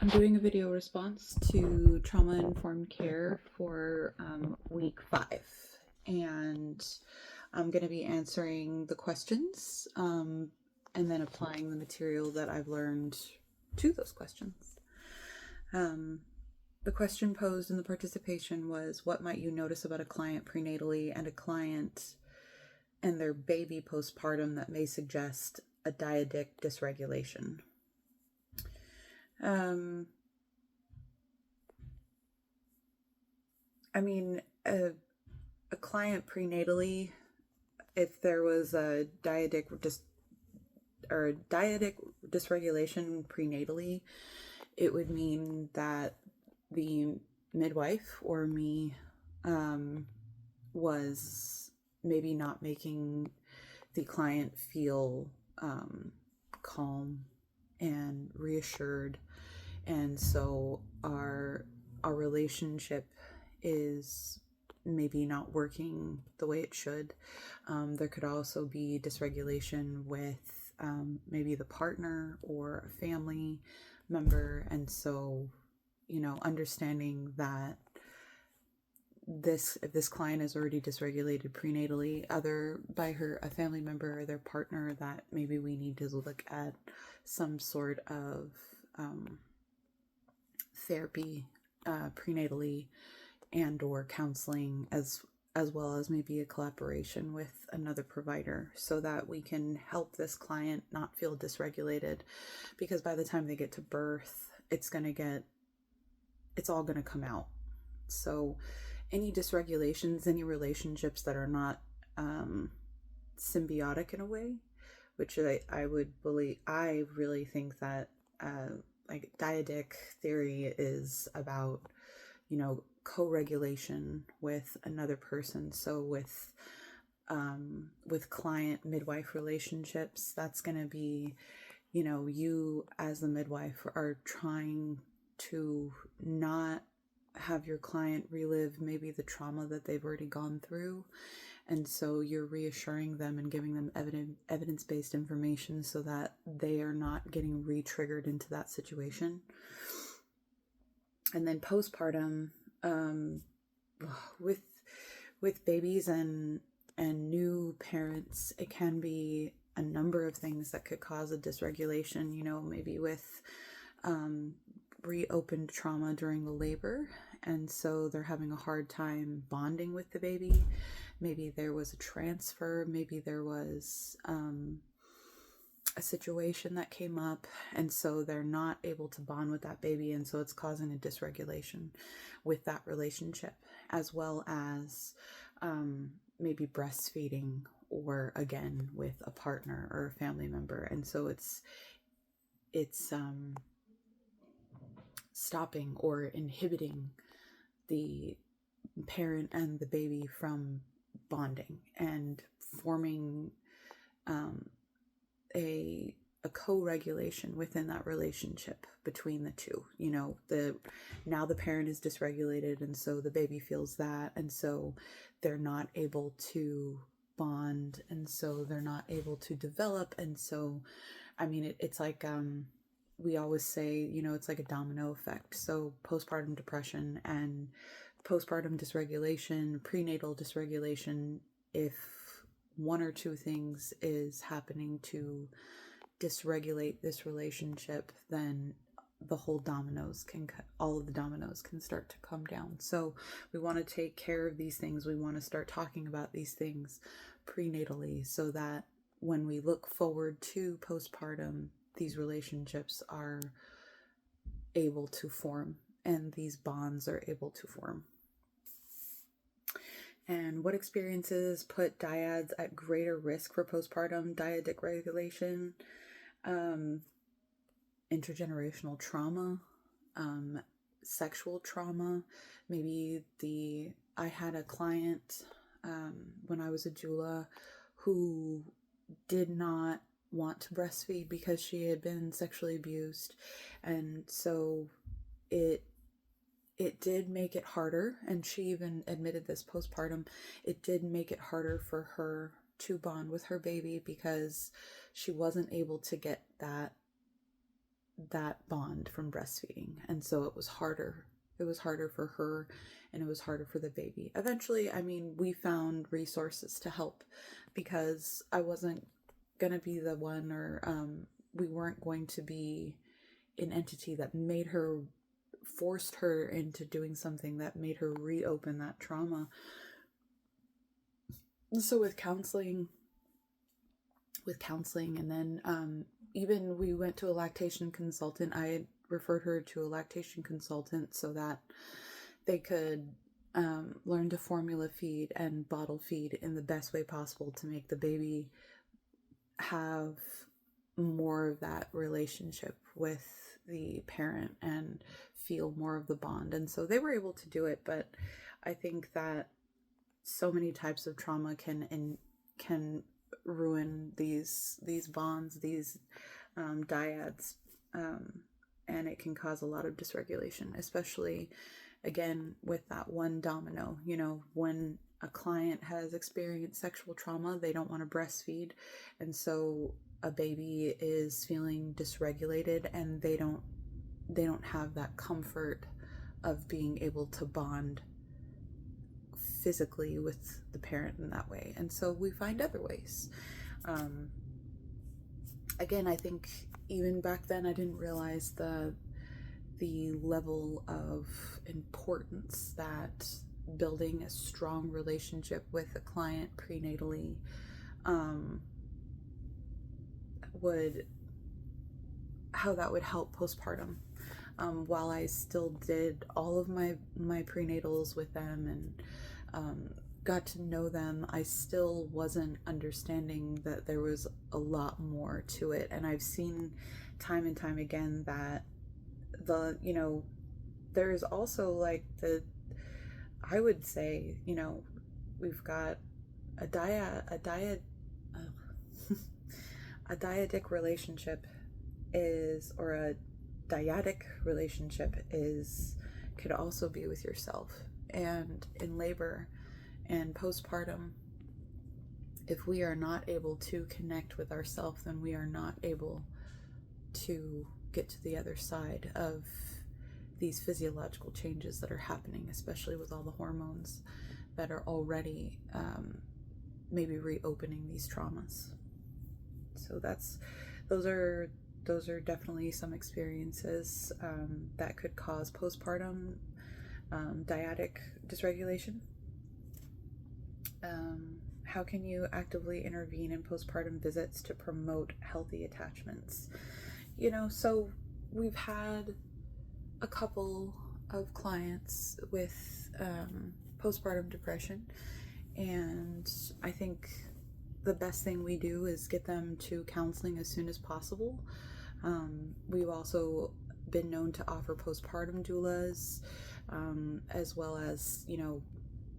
I'm doing a video response to trauma-informed care for week 5. And I'm going to be answering the questions and then applying the material that I've learned to those questions. The question posed in the participation was, what might you notice about a client prenatally and a client and their baby postpartum that may suggest a dyadic dysregulation? I mean, a client prenatally, if there was a dyadic dysregulation prenatally, it would mean that the midwife or me was maybe not making the client feel calm and reassured, and so our relationship is maybe not working the way it should. There could also be dysregulation with maybe the partner or a family member, and so understanding that if this client is already dysregulated prenatally, either by a family member or their partner, that maybe we need to look at some sort of therapy prenatally and or counseling, as well as maybe a collaboration with another provider, so that we can help this client not feel dysregulated, because by the time they get to birth, it's all going to come out. So any dysregulations, any relationships that are not symbiotic in a way, which I really think that like Dyadic theory is about, co-regulation with another person. So with client midwife relationships, that's going to be, you as the midwife are trying to not have your client relive maybe the trauma that they've already gone through. And so you're reassuring them and giving them evidence-based information so that they are not getting re-triggered into that situation. And then postpartum, with babies and new parents, it can be a number of things that could cause a dysregulation, maybe with reopened trauma during the labor, and so they're having a hard time bonding with the baby. Maybe there was a transfer, maybe there was a situation that came up, and so they're not able to bond with that baby, and so it's causing a dysregulation with that relationship, as well as maybe breastfeeding, or again with a partner or a family member, and so it's stopping or inhibiting the parent and the baby from bonding and forming a co-regulation within that relationship between the two. Now the parent is dysregulated, and so the baby feels that, and so they're not able to bond, and so they're not able to develop. And so it's like we always say, it's like a domino effect. So postpartum depression and postpartum dysregulation, prenatal dysregulation, if one or two things is happening to dysregulate this relationship, then all of the dominoes can start to come down. So we want to take care of these things. We want to start talking about these things prenatally, so that when we look forward to postpartum, these relationships are able to form and these bonds are able to form. And what experiences put dyads at greater risk for postpartum dyadic regulation? Intergenerational trauma, sexual trauma. Maybe I had a client when I was a doula who did not want to breastfeed because she had been sexually abused, and so it did make it harder, and she even admitted this postpartum. It did make it harder for her to bond with her baby because she wasn't able to get that bond from breastfeeding. And so it was harder. It was harder for her, and it was harder for the baby. Eventually, I mean, we found resources to help, because I wasn't going to be the one, or we weren't going to be an entity that made her, forced her into doing something that made her reopen that trauma. So with counseling, and then even we went to a lactation consultant. I had referred her to a lactation consultant so that they could learn to formula feed and bottle feed in the best way possible to make the baby have more of that relationship with the parent and feel more of the bond. And so they were able to do it. But I think that so many types of trauma can ruin these bonds, these dyads, and it can cause a lot of dysregulation, especially again with that one domino. You know, when a client has experienced sexual trauma, they don't want to breastfeed, and so a baby is feeling dysregulated, and they don't have that comfort of being able to bond physically with the parent in that way. And so we find other ways. Again, I think even back then I didn't realize the level of importance that building a strong relationship with a client prenatally how that would help postpartum. While I still did all of my prenatals with them and got to know them, I still wasn't understanding that there was a lot more to it. And I've seen time and time again that there's also like I would say, we've got a dyadic relationship or a dyadic relationship could also be with yourself. And in labor and postpartum, if we are not able to connect with ourselves, then we are not able to get to the other side of these physiological changes that are happening, especially with all the hormones that are already maybe reopening these traumas. So those are definitely some experiences that could cause postpartum dyadic dysregulation. How can you actively intervene in postpartum visits to promote healthy attachments? So we've had a couple of clients with postpartum depression, and I think the best thing we do is get them to counseling as soon as possible. We've also been known to offer postpartum doulas, as well as,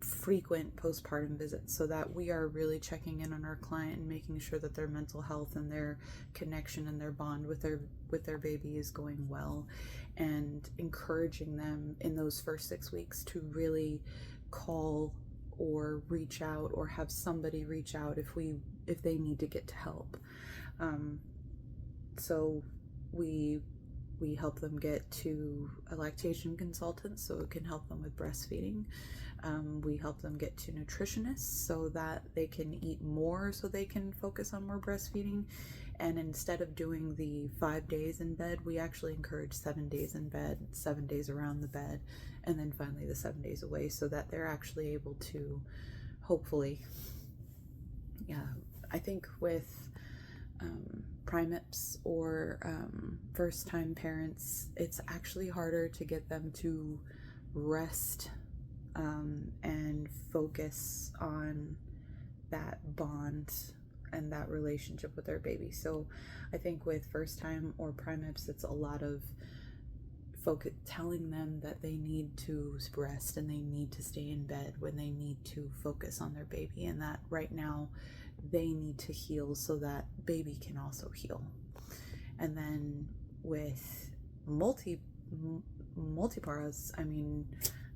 frequent postpartum visits, so that we are really checking in on our client and making sure that their mental health and their connection and their bond with their baby is going well, and encouraging them in those first 6 weeks to really call or reach out, or have somebody reach out if they need to get to help. So we help them get to a lactation consultant so it can help them with breastfeeding. We help them get to nutritionists so that they can eat more, so they can focus on more breastfeeding. And instead of doing the 5 days in bed, we actually encourage 7 days in bed, 7 days around the bed, and then finally the 7 days away, so that they're actually able to, hopefully, I think with primips or first-time parents, it's actually harder to get them to rest and focus on that bond and that relationship with their baby. So I think with first-time or primips, it's a lot of telling them that they need to rest and they need to stay in bed when they need to focus on their baby, and that right now they need to heal so that baby can also heal. And then with multiparas, I mean,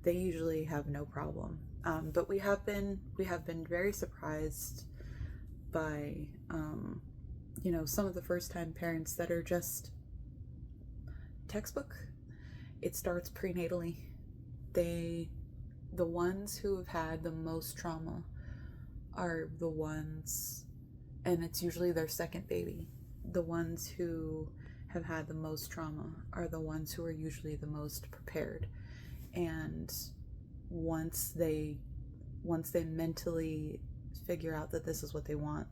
they usually have no problem. But we have been very surprised by some of the first time parents that are just textbook. It starts prenatally. The ones who have had the most trauma are the ones, and it's usually their second baby. The ones who have had the most trauma are the ones who are usually the most prepared. And once they mentally figure out that this is what they want,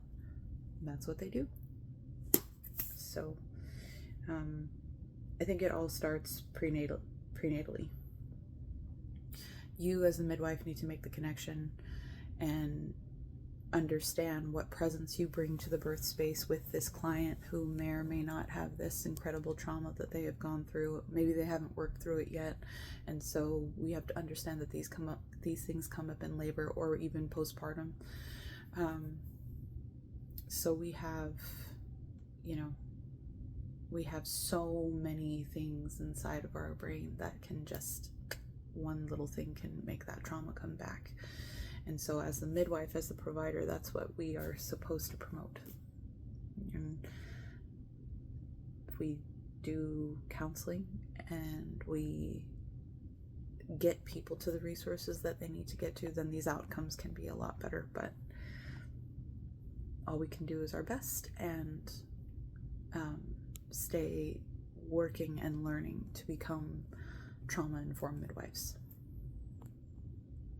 that's what they do. So I think it all starts prenatally. You as the midwife need to make the connection and understand what presence you bring to the birth space with this client who may or may not have this incredible trauma that they have gone through. Maybe they haven't worked through it yet, and so we have to understand that these things come up in labor or even postpartum. So we have, we have so many things inside of our brain that can just, one little thing can make that trauma come back. And so as the midwife, as the provider, that's what we are supposed to promote. And if we do counseling and we get people to the resources that they need to get to, then these outcomes can be a lot better. But all we can do is our best and stay working and learning to become trauma-informed midwives.